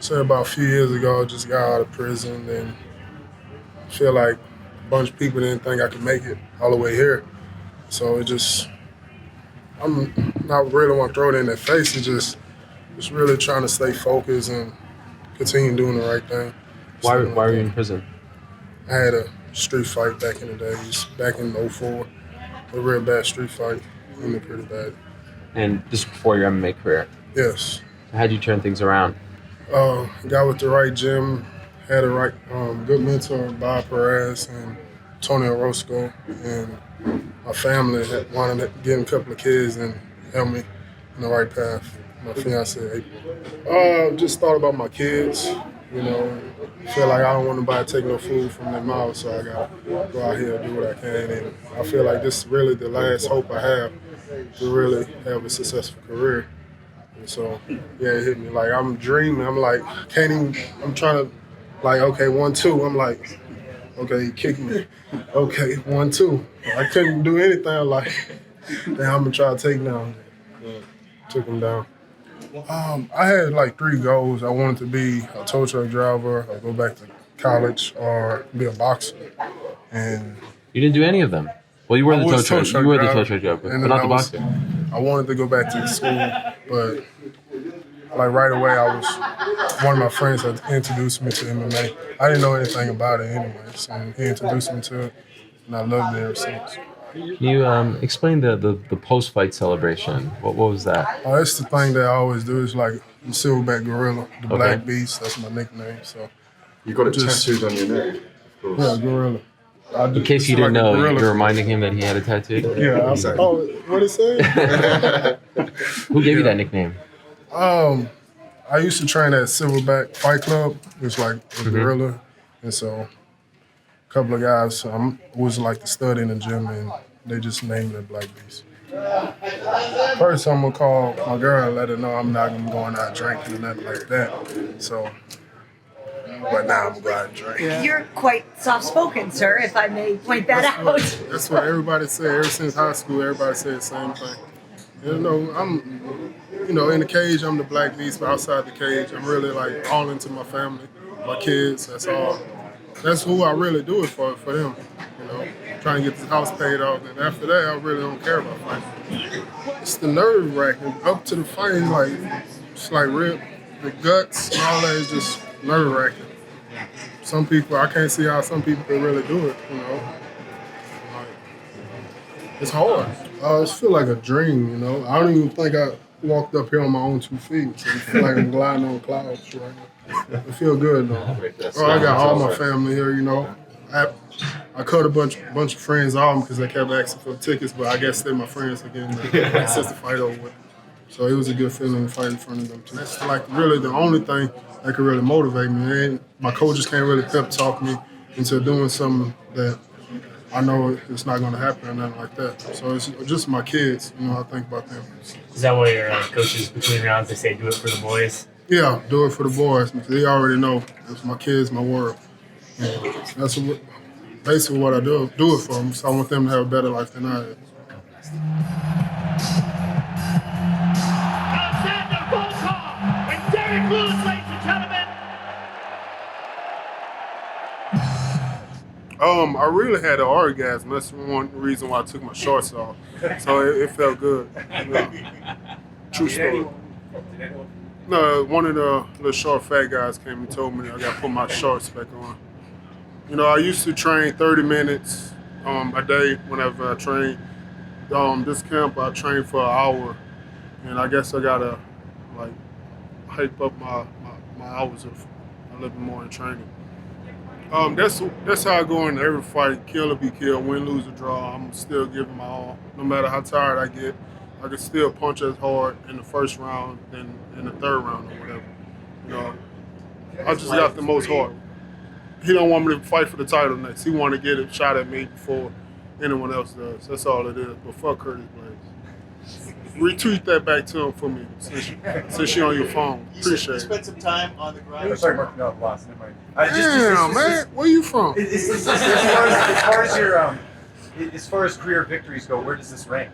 So about a few years ago, I just got out of prison and feel like a bunch of people didn't think I could make it all the way here. So I'm not really want to throw it in their face. Just really trying to stay focused and continue doing the right thing. Why Something like were you that. in prison? I had a street fight back in the days, back in '04, a real bad street fight. Ended pretty bad. And this was before your MMA career. Yes. How'd you turn things around? Got with the right gym, had a right good mentor, Bob Perez and Tony Orozco, and my family had wanted to get a couple of kids and help me in the right path. My fiance, April. Just thought about my kids. You know, feel like I don't want nobody to take no food from their mouth, so I gotta go out here and do what I can. And I feel like this is really the last hope I have to really have a successful career. And so, yeah, it hit me. Like, I'm dreaming. I'm like, can't even, I'm trying to, like, okay, 1-2. I'm like, okay, he kicked me. Okay, 1-2. I couldn't do anything. Like, then I'm going to try to take him down. Yeah, took him down. I had like 3 goals. I wanted to be a tow truck driver, or go back to college, or be a boxer. And You didn't do any of them. Well, you were I the was tow truck. tow truck You were the driver, tow truck driver, and but then not the boxer. I wanted to go back to school, but like right away, one of my friends had introduced me to MMA. I didn't know anything about it anyways, and he introduced me to it, and I loved it ever since. Can you explain the post fight celebration? What was that? Oh, that's the thing that I always do. Is like the silverback gorilla, the Okay. black beast. That's my nickname. So You got it Just- tattooed on your neck, of course. yeah, gorilla. In case you didn't know, you're reminding him that he had a tattoo. Yeah. Exactly. Oh, what it say? Who gave you that nickname? I used to train at Silverback Fight Club. It's like a gorilla, and so a couple of guys was like the stud in the gym, and they just named it Black Beast. First, I'm gonna call my girl and let her know I'm not gonna be going out drinking or nothing like that. So, but now I'm gonna go out and drink. You're quite soft-spoken, sir, if I may point that out. That's what everybody said. Ever since high school, everybody said the same thing. You know, in the cage, I'm the Black Beast, but outside the cage, I'm really like all into my family, my kids. That's all. That's who I really do it for them. You know, trying to get this house paid off, and after that, I really don't care about fighting. It's the nerve wracking up to the fight. Like it's like real, the guts and all that is just nerve wracking. Some people, I can't see how some people can really do it. You know, like, it's hard. It feel like a dream. You know, I don't even think I walked up here on my own 2 feet. So I feel like I'm gliding on clouds right now. It feel good though. I got all my family here. You know, I cut a bunch of friends off because they kept asking for tickets, but I guess they're my friends again since the fight over with. So it was a good feeling to fight in front of them too. That's like really the only thing that could really motivate me. And my coaches can't really pep talk me into doing something that I know it's not going to happen or nothing like that. So it's just my kids. You know, I think about them. Is that why your coaches between rounds they say do it for the boys? Yeah, do it for the boys. They already know it's my kids, my world. And that's basically what I do it for them. So I want them to have a better life than I had. Alexander Volkov and Derrick Lewis, ladies and gentlemen. I really had an orgasm. That's one reason why I took my shorts off. So it felt good. Yeah. True story. No, one of the little short fat guys came and told me I got to put my shorts back on. You know, I used to train 30 minutes a day whenever I trained. This camp I trained for an hour, and I guess I gotta like hype up my hours of a little bit more in training. That's how I go into every fight. Kill or be killed, win, lose or draw. I'm still giving my all, no matter how tired I get. I can still punch as hard in the first round than in the third round or whatever. You know, I just got the most heart. He don't want me to fight for the title next. He want to get a shot at me before anyone else does. That's all it is. But fuck Curtis Blades. Retweet that back to him for me since you're on your phone. Appreciate it. Spend some time on the grind. Sorry, Mark, no, lost. Never mind. Damn, man. Where you from? As far as career victories go, where does this rank?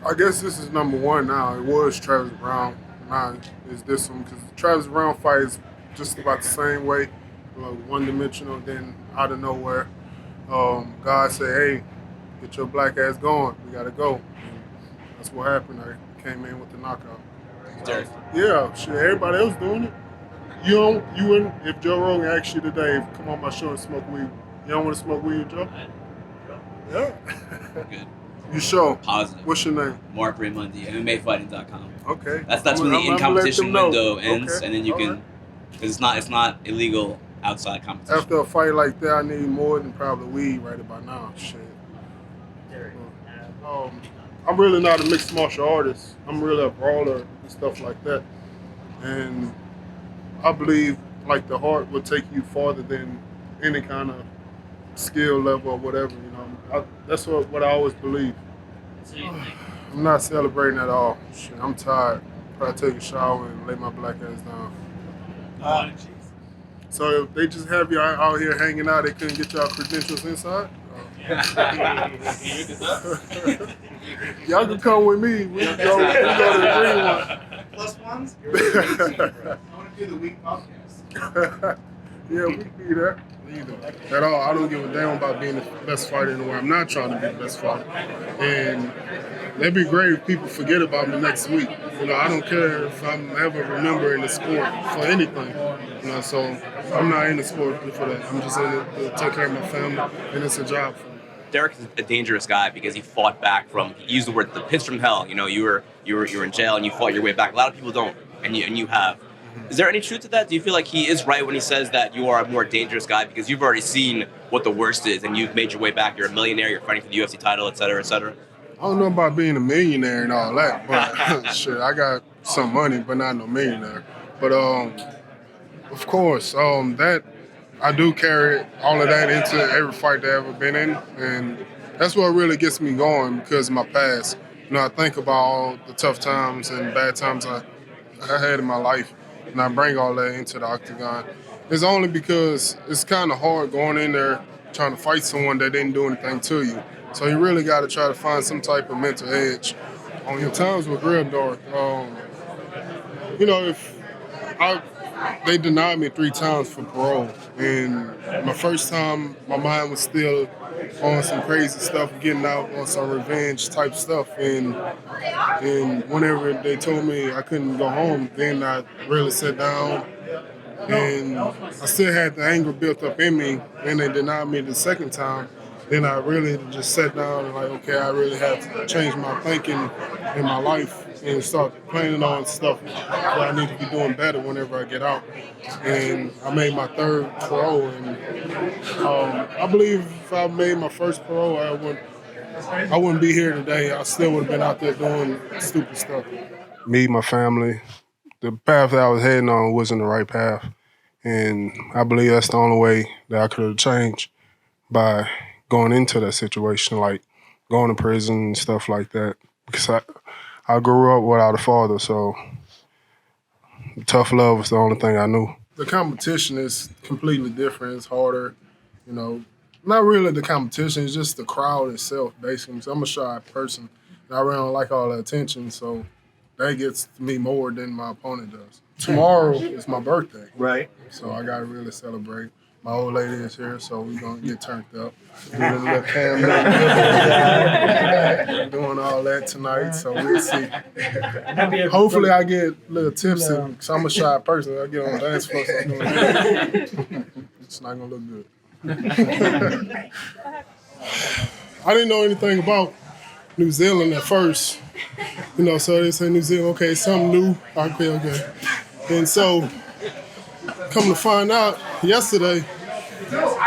I guess this is number 1 now. It was Travis Brown. nah, it's this one. Because the Travis Brown fight is just about the same way, like one-dimensional, then out of nowhere. God said, hey, get your black ass going. We got to go. And that's what happened. I came in with the knockout. Derrick. Yeah, shit, everybody else doing it. You wouldn't, if Joe Rogan asked you today, come on my show and smoke weed, you don't want to smoke weed, Joe? Yeah. Good. You sure? Positive. What's your name? Mark Raymundi, MMAfighting.com. Okay. That's when the I'm gonna in-competition let them know. window ends, Okay. and then you All can, right. because it's not illegal outside competition. After a fight like that, I need more than probably weed right about now. Shit. Derrick, I'm really not a mixed martial artist. I'm really a brawler and stuff like that. And I believe like the heart will take you farther than any kind of skill level or whatever. That's what I always believe. I'm not celebrating at all. Shit, I'm tired. Probably take a shower and lay my black ass down. So if they just have you out here hanging out, they couldn't get y'all credentials inside? Y'all can come with me. We can go to the green one. Plus ones? I want to do the week podcast. Yeah, we can be there. At all. I don't give a damn about being the best fighter in the world. I'm not trying to be the best fighter. And it'd be great if people forget about me next week. I don't care if I'm ever remembered in the sport for anything. So I'm not in the sport for that. I'm just in it to take care of my family, and it's a job for me. Derrick is a dangerous guy because he fought back from. He used the word the pits from hell. You were in jail and you fought your way back. A lot of people don't, and you have. Is there any truth to that? Do you feel like he is right when he says that you are a more dangerous guy because you've already seen what the worst is and you've made your way back? You're a millionaire. You're fighting for the UFC title, et cetera, et cetera. I don't know about being a millionaire and all that, but shit, I got some money, but not no millionaire. But of course, that I do carry all of that into every fight that I've ever been in, and that's what really gets me going because of my past. I think about all the tough times and bad times I had in my life, and I bring all that into the octagon. It's only because it's kind of hard going in there trying to fight someone that didn't do anything to you. So you really got to try to find some type of mental edge. On your times with real dark, they denied me 3 times for parole, and my first time, my mind was still on some crazy stuff, getting out on some revenge type stuff, and whenever they told me I couldn't go home, then I really sat down, and I still had the anger built up in me, and they denied me the second time. Then I really just sat down and okay, I really have to change my thinking in my life and start planning on stuff that I need to be doing better whenever I get out. And I made my 3rd parole, and I believe if I made my first parole, I wouldn't be here today. I still would have been out there doing stupid stuff. Me, my family, the path that I was heading on wasn't the right path, and I believe that's the only way that I could have changed by going into that situation, like going to prison and stuff like that. Because I grew up without a father, so tough love was the only thing I knew. The competition is completely different. It's harder, Not really the competition, it's just the crowd itself, basically. So I'm a shy person, and I really don't like all the attention, so that gets to me more than my opponent does. Tomorrow is my birthday. Right. So I got to really celebrate. My old lady is here, so we're going to get turned up. Doing a little cam doing all that tonight, so we'll see. Hopefully I get a little tipsy, because I'm a shy person. I get on the dance floor, so I'm doing that. It's not going to look good. I didn't know anything about New Zealand at first. So they say New Zealand, okay, something new. Okay. And so, come to find out, yesterday,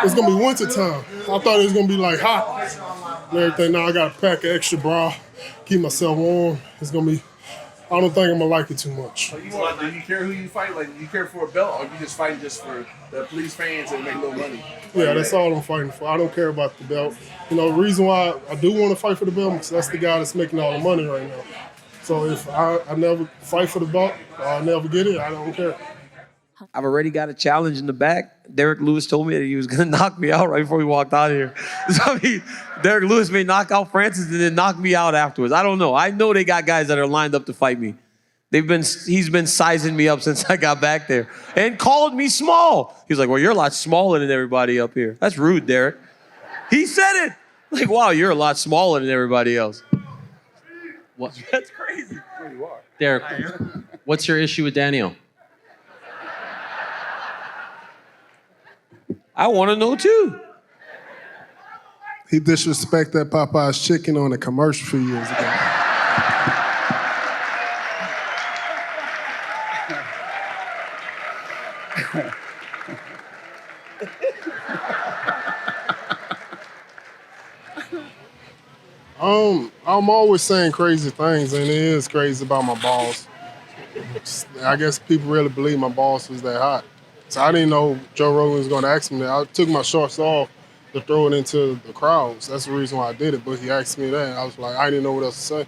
it's gonna be winter time. I thought it was gonna be hot and everything. Now I gotta pack an extra bra, keep myself warm. It's gonna be, I don't think I'm gonna like it too much. Do you care who you fight? Do you care for a belt, or you just fighting just for the police fans and make no money? Yeah, that's all I'm fighting for. I don't care about the belt. The reason why I do want to fight for the belt is that's the guy that's making all the money right now. So if I never fight for the belt, or I never get it, I don't care. I've already got a challenge in the back. Derrick Lewis told me that he was going to knock me out right before we walked out of here. So, Derrick Lewis may knock out Francis and then knock me out afterwards. I don't know. I know they got guys that are lined up to fight me. He's been sizing me up since I got back there and called me small. He was like, well, you're a lot smaller than everybody up here. That's rude, Derrick. He said it. Like, wow, you're a lot smaller than everybody else. What? That's crazy. Derrick, what's your issue with Daniel? I want to know too. He disrespected Popeye's chicken on a commercial a few years ago. I'm always saying crazy things, and it is crazy about my balls. I guess people really believe my balls was that hot. So I didn't know Joe Rogan was going to ask me that. I took my shorts off to throw it into the crowds. That's the reason why I did it. But he asked me that, and I was like, I didn't know what else to say.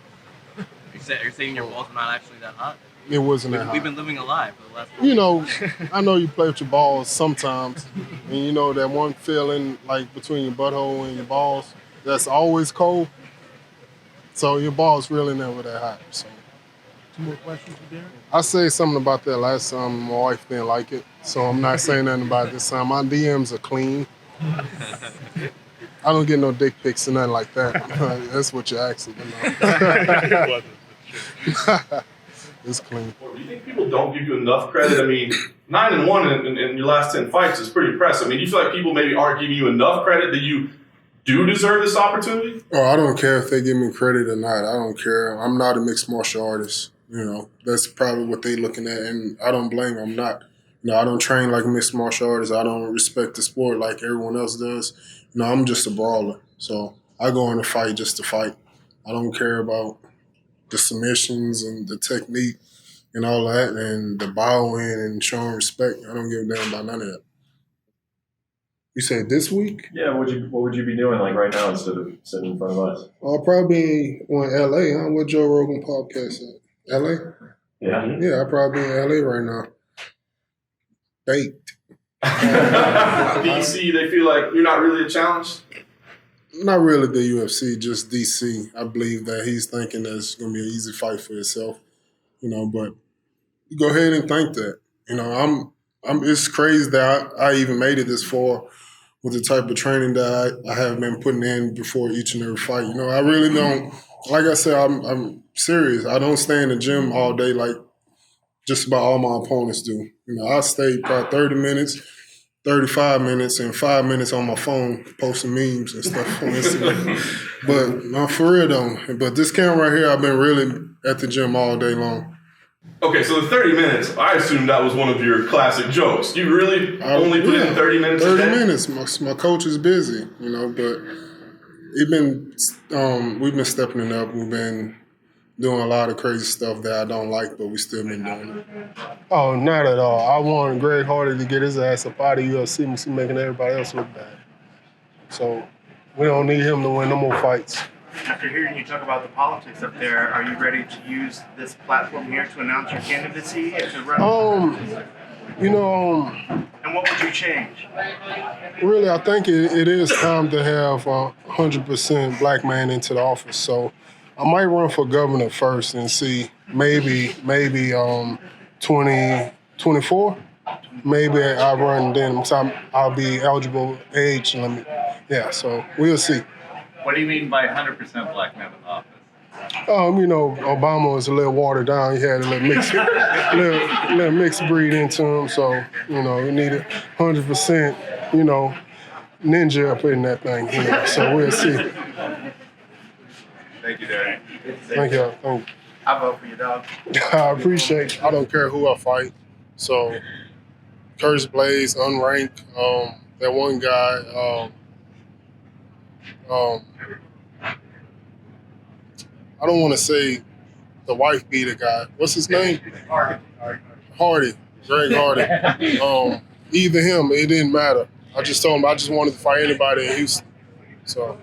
You're saying your balls are not actually that hot? It wasn't that hot. We've been living a lie for the last. You know, I know you play with your balls sometimes, and you know that one feeling like between your butthole and your balls that's always cold. So your balls really never that hot. So. 2 more questions for Derrick? I said something about that last time. My wife didn't like it, so I'm not saying nothing about it this time. My DMs are clean. I don't get no dick pics or nothing like that. That's what you're asking. It's clean. Well, do you think people don't give you enough credit? I mean, 9-1 in your last 10 fights is pretty impressive. I mean, do you feel like people maybe aren't giving you enough credit that you do deserve this opportunity? Oh, I don't care if they give me credit or not. I don't care. I'm not a mixed martial artist. You know, that's probably what they're looking at, and I don't blame them. I'm not. You know, I don't train like a mixed martial artist. I don't respect the sport like everyone else does. You know, I'm just a brawler. So I go in a fight just to fight. I don't care about the submissions and the technique and all that and the bowing and showing respect. I don't give a damn about none of that. You said this week? Yeah, what would you be doing like right now instead of sitting in front of us? I'll probably be in LA, huh? What Joe Rogan podcast at? LA? Yeah. Yeah, I'll probably be in LA right now. Baked. DC, they feel like you're not really a challenge? Not really the UFC, just DC. I believe that he's thinking that it's going to be an easy fight for himself, you know, but you go ahead and think that. You know, it's crazy that I even made it this far with the type of training that I have been putting in before each and every fight. You know, I really don't, like I said, I'm serious. I don't stay in the gym all day like just about all my opponents do. You know, I stay about 30 minutes, 35 minutes, and 5 minutes on my phone posting memes and stuff on Instagram. But no, for real though. But this camera right here, I've been really at the gym all day long. Okay, so the 30 minutes, I assume that was one of your classic jokes. You really only put in 30 minutes 30 a day? minutes. My coach is busy, you know, but we've been stepping it up. We've been doing a lot of crazy stuff that I don't like, but we still been doing it. Oh, not at all. I want Greg Hardy to get his ass up out of UFC and see making everybody else look bad. So we don't need him to win no more fights. After hearing you talk about the politics up there, are you ready to use this platform here to announce your candidacy and to run? You know, and what would you change? Really, I think it is time to have a 100% black man into the office. So I might run for governor first and see maybe 2024. Maybe I'll run then. I'll be eligible age limit. Yeah, so we'll see. What do you mean by 100% black man in office? You know, Obama was a little watered down. He had a little mixed breed into him. So, you know, we needed 100%, you know, ninja up in that thing. You know, so we'll see. Thank you, Derrick. Thank you. I vote for you, dog. I appreciate you. I don't care who I fight. So, Curtis Blaze, unranked, that one guy, I don't want to say the wife beater guy. What's his name? Hardy. Greg Hardy. Either him, it didn't matter. I just told him I just wanted to fight anybody in Houston. So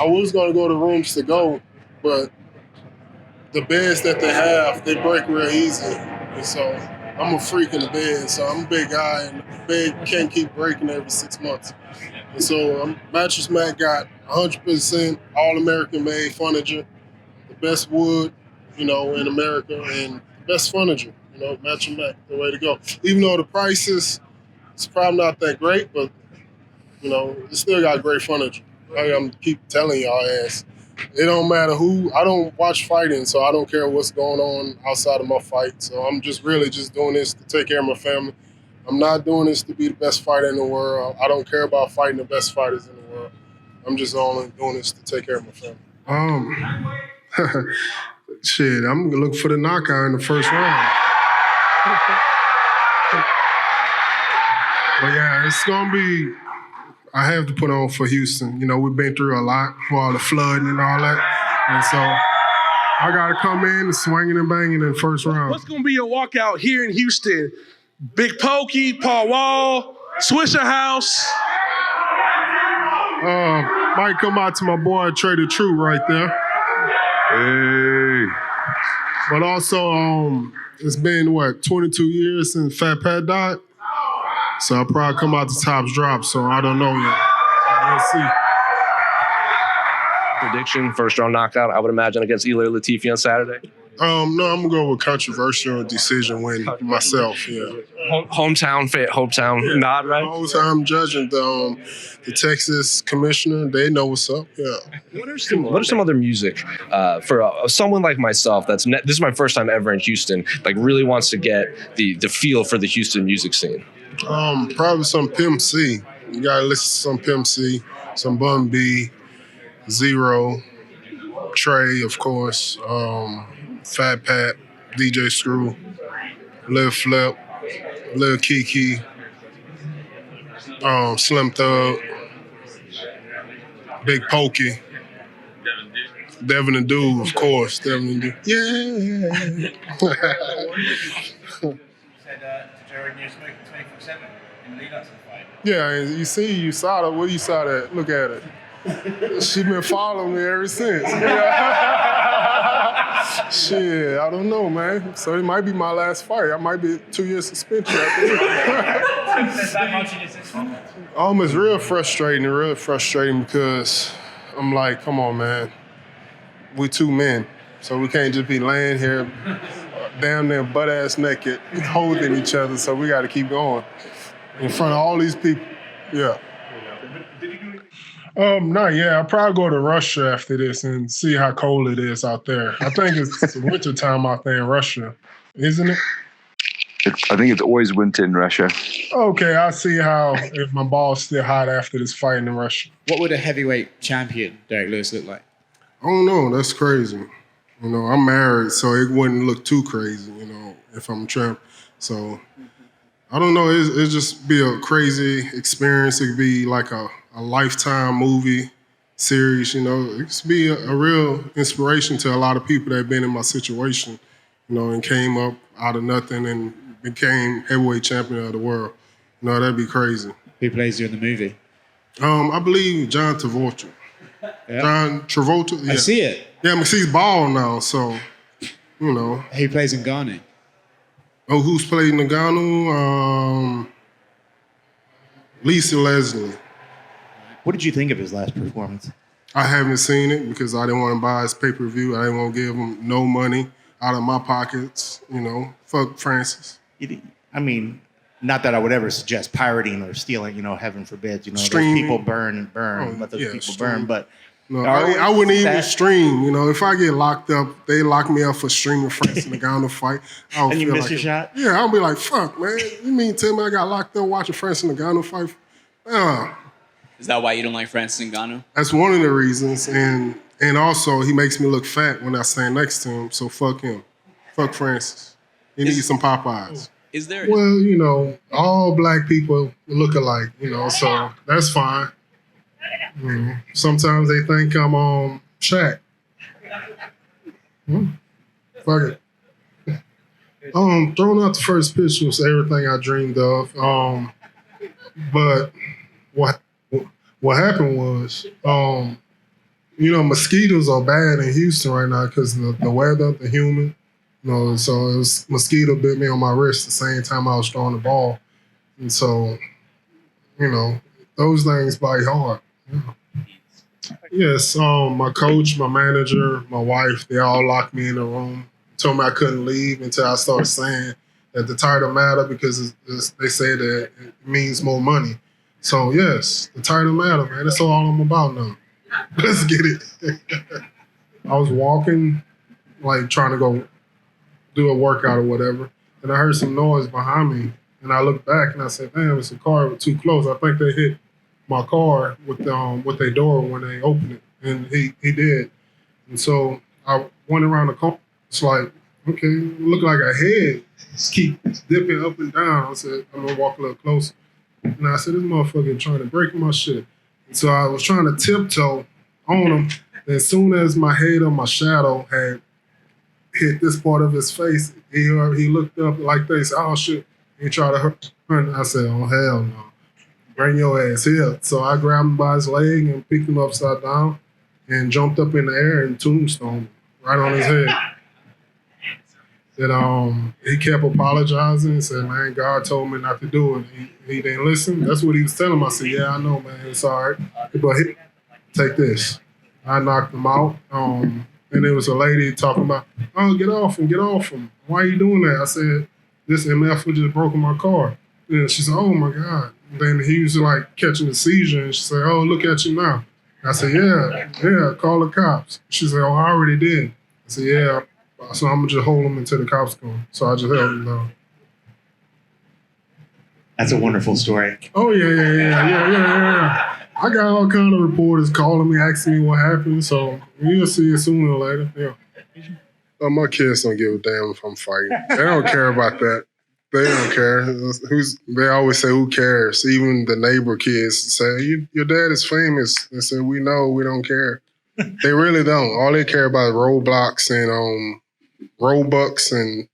I was going to go to Rooms to Go, but the beds that they have, they break real easy. And so I'm a freak in the bed. So I'm a big guy, and the bed can't keep breaking every 6 months. And so Mattress Mac got 100% All-American made furniture, the best wood, you know, in America, and the best furniture. You know, match and back, the way to go. Even though the prices, it's probably not that great, but you know, it still got great furniture. I'm keep telling y'all ass. It don't matter who. I don't watch fighting, so I don't care what's going on outside of my fight. So I'm just really just doing this to take care of my family. I'm not doing this to be the best fighter in the world. I don't care about fighting the best fighters in the world. I'm just only doing this to take care of my family. Shit, I'm gonna look for the knockout in the first round. But yeah, it's gonna be. I have to put on for Houston. You know, we've been through a lot for all the flooding and all that, and so I gotta come in swinging and banging in the first round. What's gonna be your walkout here in Houston? Big Pokey, Paul Wall, Swisher House. Might come out to my boy Trader True right there. Hey. But also, it's been 22 years since Fat Pat died. So I'll probably come out to Top's Drop. So I don't know yet. Let's see. Prediction: first round knockout. I would imagine against Eli Latifi on Saturday. No, I'm gonna go with controversial decision win myself. Yeah. Hometown nod, right? I'm judging the Texas commissioner. They know what's up. Yeah. What are some other music for someone like myself? This is my first time ever in Houston. Like really wants to get the feel for the Houston music scene. Probably some Pimp C. You gotta listen to some Pimp C, some Bun B, Zero, Trey, of course. Fat Pat, DJ Screw, Lil Flip, Lil Kiki, Slim Thug, Big Pokey, Devin and Dude, of course. Devin and Dude. Yeah. Yeah, and you saw that. What you saw that? Look at it. She been following me ever since. Shit, I don't know, man. So it might be my last fight. I might be 2 years suspension after this. It's real frustrating because I'm like, come on, man. We two men, so we can't just be laying here damn near butt-ass naked, holding each other, so we got to keep going in front of all these people. Yeah. Not yet. I'll probably go to Russia after this and see how cold it is out there. I think it's winter time out there in Russia, isn't it? I think it's always winter in Russia. Okay, I'll see if my ball's still hot after this fight in Russia. What would a heavyweight champion Derrick Lewis look like? I don't know. That's crazy. You know, I'm married, so it wouldn't look too crazy, you know, if I'm a champ. So, I don't know. It'd just be a crazy experience. It could be like a lifetime movie series, you know. It could be a real inspiration to a lot of people that have been in my situation, you know, and came up out of nothing and became heavyweight champion of the world. You know, that'd be crazy. Who plays you in the movie? I believe John Travolta. Yeah. John Travolta. Yeah. I see it. Yeah, but he's bald now, so, you know. Who plays Ngannou? Oh, who's played Ngannou? Lisa Leslie. What did you think of his last performance? I haven't seen it because I didn't want to buy his pay-per-view. I didn't want to give him no money out of my pockets, you know. Fuck Francis. I mean, not that I would ever suggest pirating or stealing, you know, heaven forbid, you know, those Streaming. people burn, let those people burn, but... No, I wouldn't even stream, you know. If I get locked up, they lock me up for streaming Francis Ngannou fight. I And you feel miss like your shot? Yeah, I'll be like, fuck, man. You mean tell me I got locked up watching Francis Ngannou fight? Is that why you don't like Francis Ngannou? That's one of the reasons. And also, he makes me look fat when I stand next to him, so fuck him. Fuck Francis. He needs some Popeyes. Is there? Well, you know, all black people look alike, you know, so that's fine. Sometimes they think I'm on Shaq. Fuck it. Throwing out the first pitch was everything I dreamed of. But what happened was, you know, mosquitoes are bad in Houston right now because of the weather, the humid. You know, so it was mosquito bit me on my wrist the same time I was throwing the ball. And so, you know, those things bite hard. Yes, my coach, my manager, my wife, they all locked me in a room. told me I couldn't leave until I started saying that the title matter because they say that it means more money. So yes, the title matter, man. That's all I'm about now. Let's get it. I was walking, like trying to go do a workout or whatever, and I heard some noise behind me. And I looked back and I said, "Damn, it's a car too close." I think they hit my car with their door when they opened it, and he did. And so I went around the corner. It's like, okay, look like a head keep dipping up and down. I said, I'm gonna walk a little closer. And I said, this motherfucker trying to break my shit. And so I was trying to tiptoe on him. And as soon as my head or my shadow had hit this part of his face, he looked up like this. Oh shit! He tried to hurt. I said, oh hell no! Bring your ass here. So I grabbed him by his leg and picked him upside down and jumped up in the air and tombstone him right on his head. And he kept apologizing and said, man, God told me not to do it. He didn't listen. That's what he was telling me. I said, yeah, I know, man. It's all right. But take this. I knocked him out. And there was a lady talking about, oh, get off him. Why are you doing that? I said, this MF just broke my car. And she said, oh, my God. And then he was like catching a seizure. And she said, oh, look at you now. I said, yeah, call the cops. She said, oh, I already did. I said, yeah. So I'm going to just hold him until the cops come. So I just held him down. That's a wonderful story. Oh, yeah. I got all kind of reporters calling me, asking me what happened. So you'll see it sooner or later. Yeah. My kids don't give a damn if I'm fighting. They don't care about that. They don't care. They always say, who cares? Even the neighbor kids say, your dad is famous. They say, we know, we don't care. They really don't. All they care about is Roblox and Robux and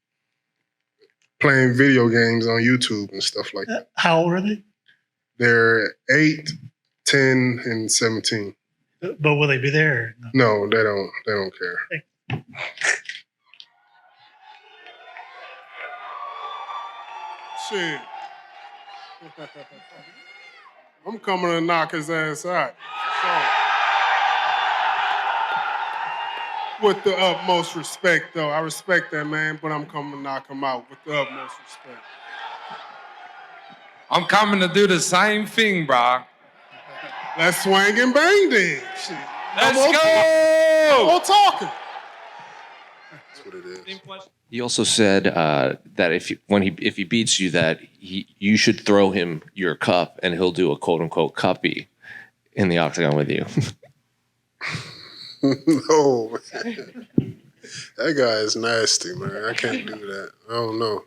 playing video games on YouTube and stuff like that. How old are they? They're 8, 10, and 17. But will they be there? No, they don't. They don't care. Shit. I'm coming to knock his ass out. With the utmost respect, though. I respect that man, but I'm coming to knock him out with the utmost respect. I'm coming to do the same thing, bro. Let's swing and bang then. Shit. Let's go! go! More talking. That's what it is. He also said that if he beats you, that you should throw him your cup and he'll do a quote unquote cuppy in the octagon with you. No, man. That guy is nasty, man. I can't do that. I don't know.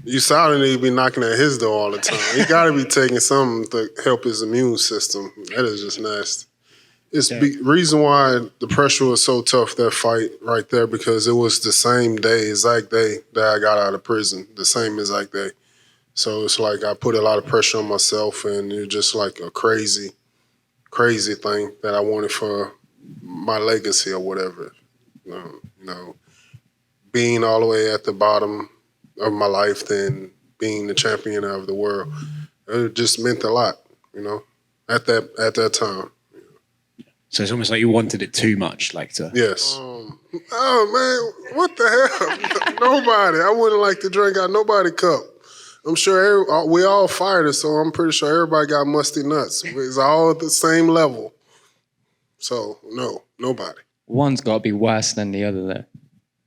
You saw him, he'd be knocking at his door all the time. He got to be taking something to help his immune system. That is just nasty. It's the reason why the pressure was so tough, that fight right there, because it was the same day, exact day that I got out of prison, the same exact day. So it's like I put a lot of pressure on myself, and it was just like a crazy thing that I wanted for my legacy or whatever. You know, being all the way at the bottom of my life, then being the champion of the world, it just meant a lot, you know, at that time. So it's almost like you wanted it too much, like to. Yes. Oh man, what the hell? Nobody. I wouldn't like to drink out nobody's cup. I'm sure we all fighters, so I'm pretty sure everybody got musty nuts. It's all at the same level. So no, nobody. One's got to be worse than the other, though.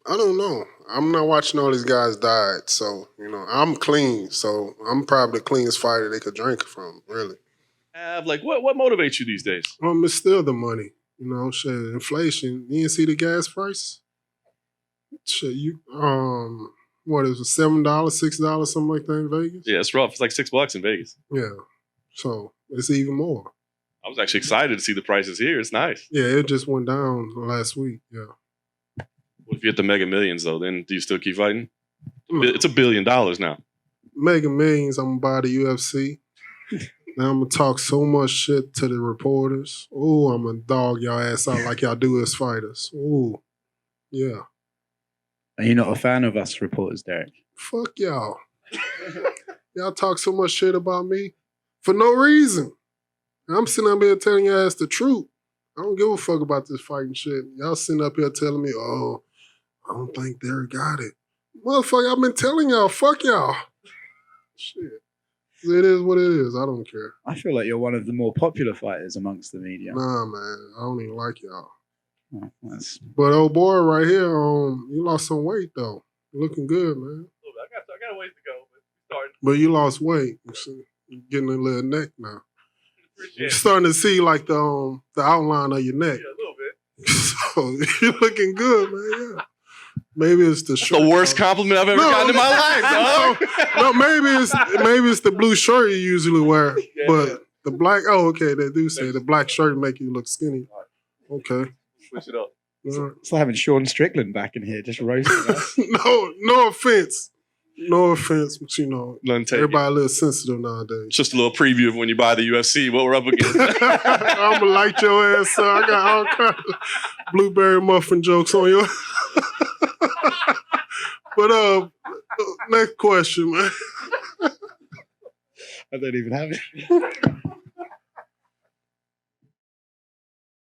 I don't know. I'm not watching all these guys diet, so I'm clean. So I'm probably the cleanest fighter they could drink from, really. Like what motivates you these days? It's still the money. Shit, inflation. You didn't see the gas price? Shit, what is it, $7, $6, something like that in Vegas? Yeah, it's rough. It's like $6 in Vegas. Yeah. So it's even more. I was actually excited to see the prices here. It's nice. Yeah, it just went down last week. Yeah. What if you hit the Mega Millions though? Then do you still keep fighting? It's $1 billion now. Mega Millions, I'm gonna buy the UFC. Now I'm gonna talk so much shit to the reporters. Oh, I'm gonna dog y'all ass out like y'all do as fighters. Oh, yeah. Are you not a fan of us reporters, Derrick? Fuck y'all. Y'all talk so much shit about me for no reason. I'm sitting up here telling your ass the truth. I don't give a fuck about this fighting shit. Y'all sitting up here telling me, I don't think Derrick got it. Motherfucker, I've been telling y'all, fuck y'all. Shit. It is what it is. I don't care. I feel like you're one of the more popular fighters amongst the media. Nah, man. I don't even like y'all. Oh, that's... But old boy right here, you lost some weight, though. Looking good, man. I got a ways to go, but starting. But you lost weight. You're getting a little neck now. You're starting to see, like, the outline of your neck. Yeah, a little bit. So you're looking good, man, yeah. Maybe it's the shirt. The worst compliment I've ever gotten in my life, dog. No, maybe it's the blue shirt you usually wear, but the black. Oh, okay, they do say the black shirt make you look skinny. Okay, switch it up. It's like having Sean Strickland back in here, just roasting us. No offense, but None taken. everybody a little sensitive nowadays. Just a little preview of when you buy the UFC, what we're up against. I'm gonna light your ass up. I got all kinds of blueberry muffin jokes on you. But next question, man. I don't even have it.